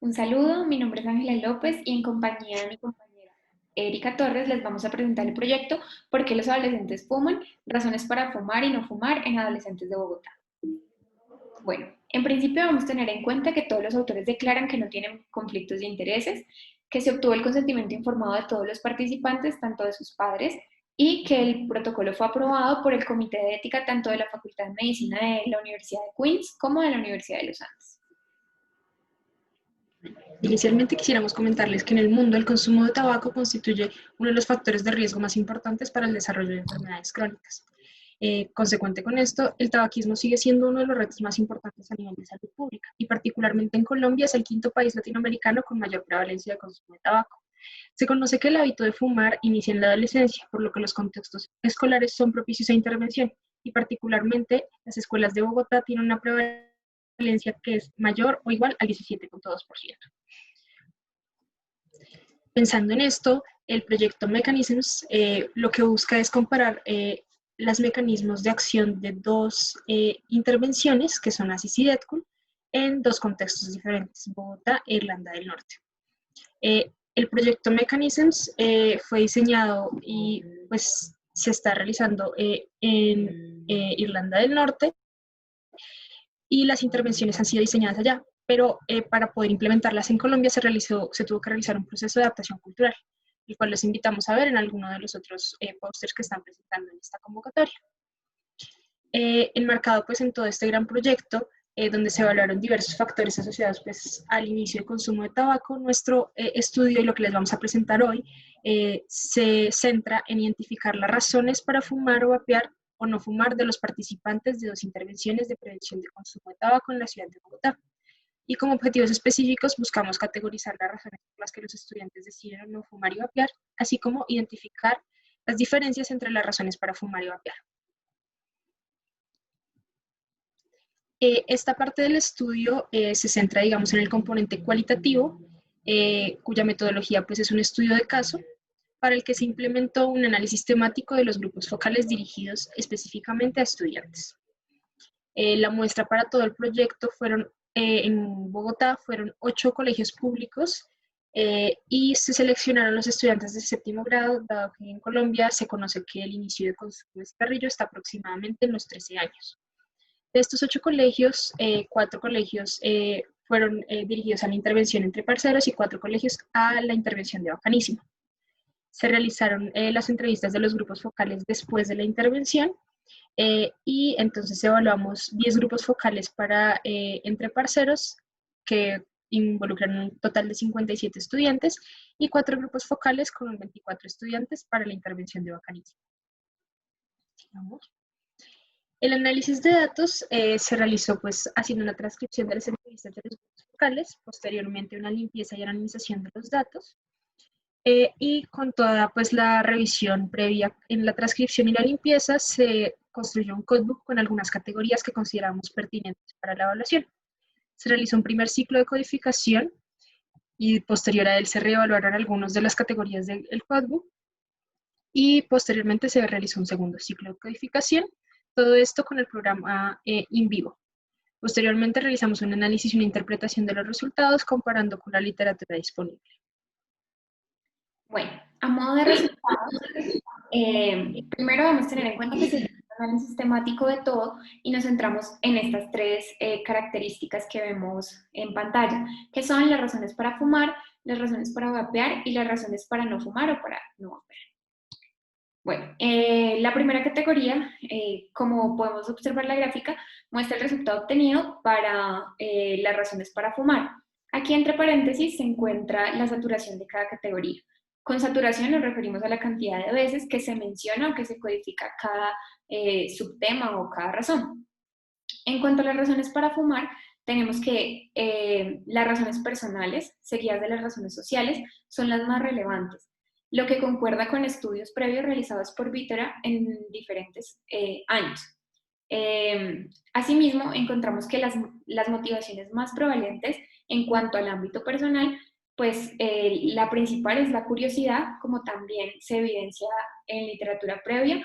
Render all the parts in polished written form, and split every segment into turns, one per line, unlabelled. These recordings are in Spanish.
Un saludo, mi nombre es Ángela López y en compañía de mi compañera Erika Torres les vamos a presentar el proyecto ¿Por qué los adolescentes fuman? Razones para fumar y no fumar en adolescentes de Bogotá. Bueno, en principio vamos a tener en cuenta que todos los autores declaran que no tienen conflictos de intereses, que se obtuvo el consentimiento informado de todos los participantes, tanto de sus padres, y que el protocolo fue aprobado por el Comité de Ética tanto de la Facultad de Medicina de la Universidad de Queens como de la Universidad de los Andes.
Inicialmente quisiéramos comentarles que en el mundo el consumo de tabaco constituye uno de los factores de riesgo más importantes para el desarrollo de enfermedades crónicas. Consecuente con esto, el tabaquismo sigue siendo uno de los retos más importantes a nivel de salud pública y particularmente en Colombia es el quinto país latinoamericano con mayor prevalencia de consumo de tabaco. Se conoce que el hábito de fumar inicia en la adolescencia, por lo que los contextos escolares son propicios a intervención y particularmente las escuelas de Bogotá tienen una prevalencia que es mayor o igual al 17,2%. Pensando en esto, el proyecto Mechanisms lo que busca es comparar los mecanismos de acción de dos intervenciones, que son ACIS y DETCUL, en dos contextos diferentes, Bogotá e Irlanda del Norte. El proyecto Mechanisms fue diseñado y pues se está realizando en Irlanda del Norte y las intervenciones han sido diseñadas allá, pero para poder implementarlas en Colombia se tuvo que realizar un proceso de adaptación cultural, el cual los invitamos a ver en alguno de los otros pósters que están presentando en esta convocatoria. Enmarcado pues en todo este gran proyecto, donde se evaluaron diversos factores asociados pues al inicio del consumo de tabaco, nuestro estudio y lo que les vamos a presentar hoy se centra en identificar las razones para fumar o vapear o no fumar de los participantes de dos intervenciones de prevención de consumo de tabaco en la ciudad de Bogotá. Y como objetivos específicos buscamos categorizar las razones por las que los estudiantes deciden no fumar y vapear, así como identificar las diferencias entre las razones para fumar y vapear. Esta parte del estudio se centra, digamos, en el componente cualitativo, cuya metodología pues, es un estudio de caso, para el que se implementó un análisis temático de los grupos focales dirigidos específicamente a estudiantes. La muestra para todo el proyecto en Bogotá fueron 8 colegios públicos y se seleccionaron los estudiantes de séptimo grado, dado que en Colombia se conoce que el inicio de consumo de cigarrillo está aproximadamente en los 13 años. De estos 8 colegios, 4 colegios fueron dirigidos a la intervención entre parceros y 4 colegios a la intervención de bacanísimo. Se realizaron las entrevistas de los grupos focales después de la intervención y entonces evaluamos 10 grupos focales para entre parceros que involucran un total de 57 estudiantes y 4 grupos focales con 24 estudiantes para la intervención de bacanísimo. Sigamos. El análisis de datos se realizó pues haciendo una transcripción de las entrevistas de los grupos focales, posteriormente una limpieza y anonimización de los datos, y con toda pues la revisión previa en la transcripción y la limpieza se construyó un codebook con algunas categorías que consideramos pertinentes para la evaluación. Se realizó un primer ciclo de codificación y posterior a él se reevaluaron algunas de las categorías del codebook y posteriormente se realizó un segundo ciclo de codificación, todo esto con el programa InVivo. Posteriormente realizamos un análisis y una interpretación de los resultados comparando con la literatura disponible.
Bueno, a modo de resultados, primero debemos tener en cuenta que se hizo un análisis temático de todo y nos centramos en estas tres características que vemos en pantalla, que son las razones para fumar, las razones para vapear y las razones para no fumar o para no vapear. Bueno, la primera categoría, como podemos observar la gráfica, muestra el resultado obtenido para las razones para fumar. Aquí entre paréntesis se encuentra la saturación de cada categoría. Con saturación nos referimos a la cantidad de veces que se menciona o que se codifica cada subtema o cada razón. En cuanto a las razones para fumar, tenemos que las razones personales, seguidas de las razones sociales, son las más relevantes, lo que concuerda con estudios previos realizados por Vítera en diferentes años. Asimismo, encontramos que las motivaciones más prevalentes en cuanto al ámbito personal, pues la principal es la curiosidad, como también se evidencia en literatura previa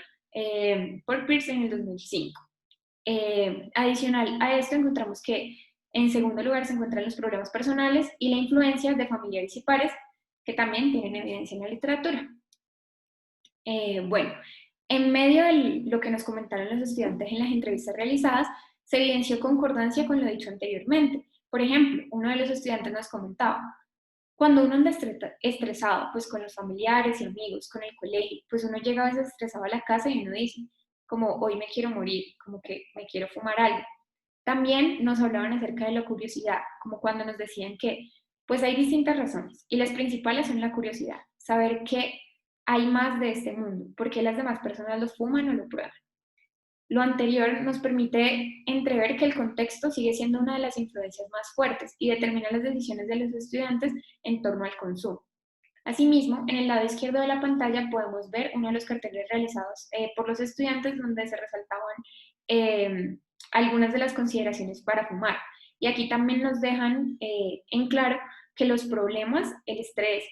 por Pearce en el 2005. Adicional a esto encontramos que En segundo lugar se encuentran los problemas personales y la influencia de familiares y pares, que también tienen evidencia en la literatura. Bueno, en medio de lo que nos comentaron los estudiantes en las entrevistas realizadas, se evidenció concordancia con lo dicho anteriormente. Por ejemplo, uno de los estudiantes nos comentaba: cuando uno anda estresado, pues con los familiares y amigos, con el colegio, pues uno llega a veces estresado a la casa y uno dice, como hoy me quiero morir, como que me quiero fumar algo. También nos hablaban acerca de la curiosidad, como cuando nos decían que pues hay distintas razones y las principales son la curiosidad, saber que hay más de este mundo, porque las demás personas lo fuman o lo prueban. Lo anterior nos permite entrever que el contexto sigue siendo una de las influencias más fuertes y determina las decisiones de los estudiantes en torno al consumo. Asimismo, en el lado izquierdo de la pantalla podemos ver uno de los carteles realizados por los estudiantes donde se resaltaban algunas de las consideraciones para fumar. Y aquí también nos dejan en claro que los problemas, el estrés,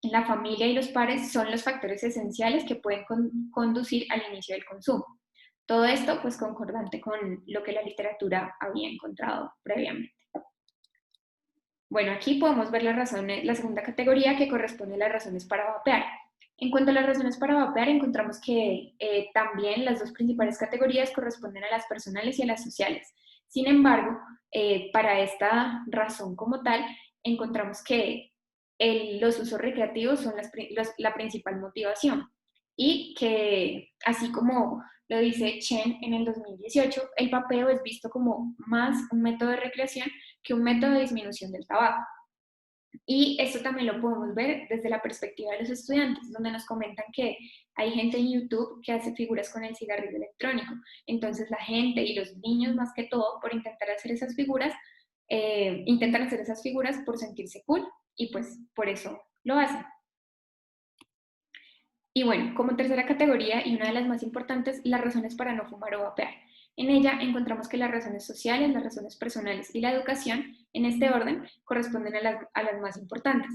la familia y los pares son los factores esenciales que pueden conducir al inicio del consumo. Todo esto pues concordante con lo que la literatura había encontrado previamente. Bueno, aquí podemos ver las razones, la segunda categoría que corresponde a las razones para vapear. En cuanto a las razones para vapear, encontramos que también las dos principales categorías corresponden a las personales y a las sociales. Sin embargo, para esta razón como tal, encontramos que los usos recreativos son la principal motivación y que, así como lo dice Chen en el 2018, el vapeo es visto como más un método de recreación que un método de disminución del tabaco. Y esto también lo podemos ver desde la perspectiva de los estudiantes, donde nos comentan que hay gente en YouTube que hace figuras con el cigarrillo electrónico. Entonces la gente y los niños más que todo, por intentar hacer esas figuras, intentan hacer esas figuras por sentirse cool y pues por eso lo hacen. Y bueno, como tercera categoría y una de las más importantes, las razones para no fumar o vapear. En ella encontramos que las razones sociales, las razones personales y la educación, en este orden, corresponden a las más importantes.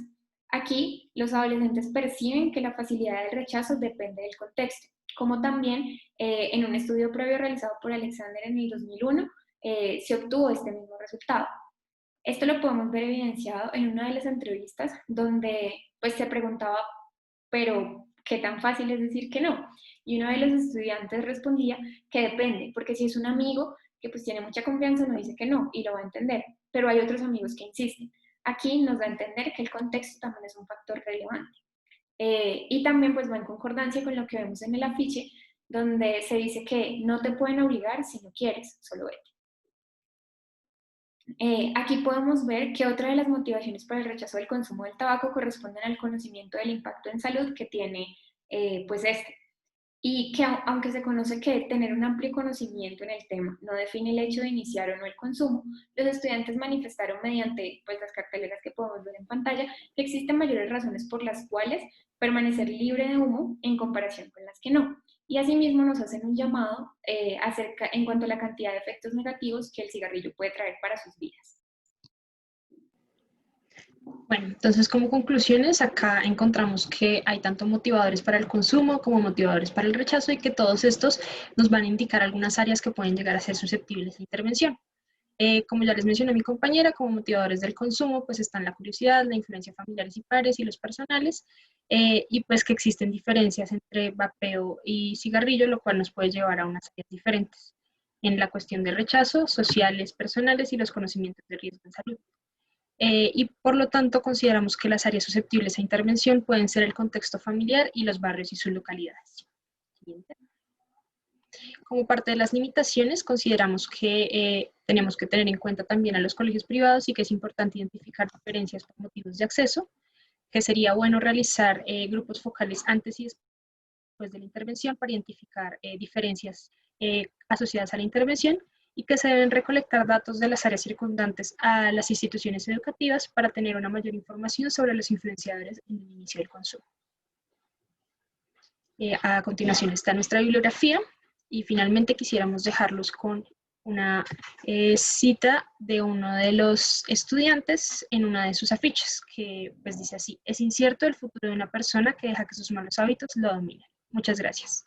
Aquí, los adolescentes perciben que la facilidad del rechazo depende del contexto, como también en un estudio previo realizado por Alexander en el 2001 se obtuvo este mismo resultado. Esto lo podemos ver evidenciado en una de las entrevistas donde pues, se preguntaba, pero ¿qué tan fácil es decir que no? Y uno de los estudiantes respondía que depende, porque si es un amigo que pues tiene mucha confianza, no dice que no y lo va a entender, pero hay otros amigos que insisten. Aquí nos da a entender que el contexto también es un factor relevante. Y también pues va en concordancia con lo que vemos en el afiche, donde se dice que no te pueden obligar si no quieres, solo vete. Aquí podemos ver que otra de las motivaciones para el rechazo del consumo del tabaco corresponden al conocimiento del impacto en salud que tiene pues este. Y que aunque se conoce que tener un amplio conocimiento en el tema no define el hecho de iniciar o no el consumo, los estudiantes manifestaron mediante pues, las carteleras que podemos ver en pantalla que existen mayores razones por las cuales permanecer libre de humo en comparación con las que no. Y asimismo nos hacen un llamado en cuanto a la cantidad de efectos negativos que el cigarrillo puede traer para sus vidas.
Bueno, entonces como conclusiones, acá encontramos que hay tanto motivadores para el consumo como motivadores para el rechazo y que todos estos nos van a indicar algunas áreas que pueden llegar a ser susceptibles de intervención. Como ya les mencionó mi compañera, como motivadores del consumo, pues están la curiosidad, la influencia familiares y pares y los personales, y pues que existen diferencias entre vapeo y cigarrillo, lo cual nos puede llevar a unas áreas diferentes en la cuestión de rechazo, sociales, personales y los conocimientos de riesgo en salud. Y por lo tanto consideramos que las áreas susceptibles a intervención pueden ser el contexto familiar y los barrios y sus localidades. Siguiente. Como parte de las limitaciones, consideramos que tenemos que tener en cuenta también a los colegios privados y que es importante identificar diferencias por motivos de acceso, que sería bueno realizar grupos focales antes y después de la intervención para identificar diferencias asociadas a la intervención y que se deben recolectar datos de las áreas circundantes a las instituciones educativas para tener una mayor información sobre los influenciadores en el inicio del consumo. A continuación está nuestra bibliografía y finalmente quisiéramos dejarlos con una cita de uno de los estudiantes en una de sus afiches, que pues dice así: es incierto el futuro de una persona que deja que sus malos hábitos lo dominen. Muchas gracias.